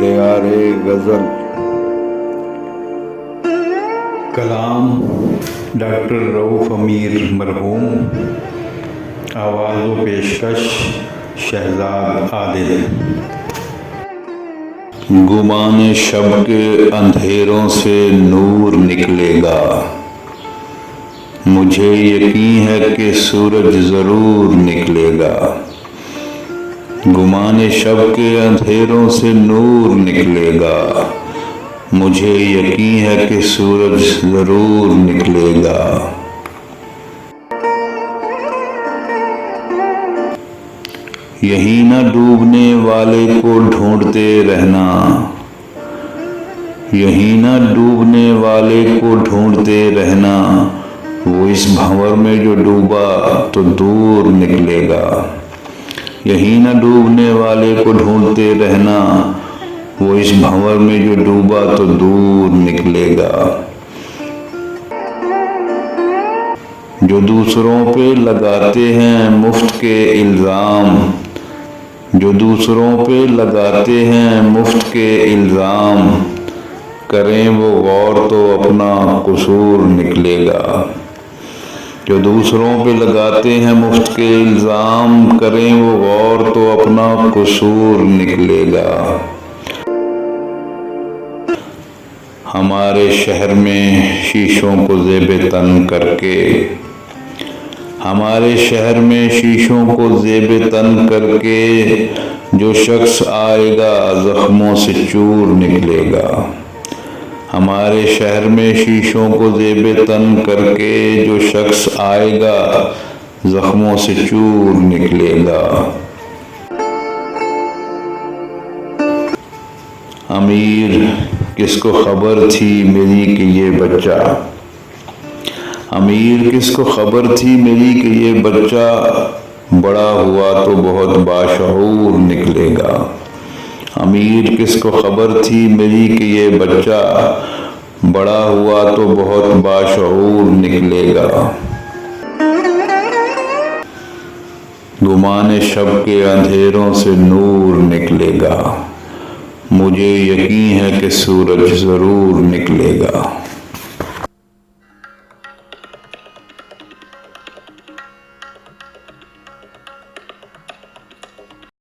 दिगारे गज़ल। कलाम doctor Rauf अमीर मरहूम। आवाज़ व पेशकश शहजाद आदिल। गुमाने शब के अंधेरों से नूर निकलेगा, मुझे यकीन है कि सूरज ज़रूर निकलेगा। गुमाने शब के अंधेरों से नूर निकलेगा, मुझे यकीन है कि सूरज ज़रूर निकलेगा। यहीं न डूबने वाले को ढूंढते रहना, यहीं न डूबने वाले को ढूंढते रहना, वो इस भंवर में जो डूबा तो दूर निकलेगा। यहीं न डूबने वाले को ढूंढते रहना, वो इस भंवर में जो डूबा तो दूर निकलेगा। जो दूसरों पे लगाते हैं मुफ्त के इल्ज़ाम, जो दूसरों पे लगाते हैं मुफ्त के इल्ज़ाम, करें वो गौर तो अपना कसूर निकलेगा। जो दूसरों पे लगाते हैं मुफ्त के इल्ज़ाम, करें वो गौर तो अपना कसूर निकलेगा। हमारे शहर में शीशों को ज़ेबे तन करके, हमारे शहर में शीशों को ज़ेबे तन करके, जो शख्स आएगा ज़ख्मों से चूर निकलेगा। हमारे शहर में शीशों को ज़ेबे तन करके, जो शख्स आएगा ज़ख्मों से चूर निकलेगा। अमीर किसको खबर थी मेरी कि ये बच्चा, अमीर किसको खबर थी मेरी कि ये बच्चा बड़ा हुआ तो बहुत बाशऊर निकलेगा। अमीर किसको खबर थी मेरी कि ये बच्चा बड़ा हुआ तो बहुत बाशऊर निकलेगा। गुमाने शब के अंधेरों से नूर निकलेगा, मुझे यकीन है कि सूरज ज़रूर निकलेगा।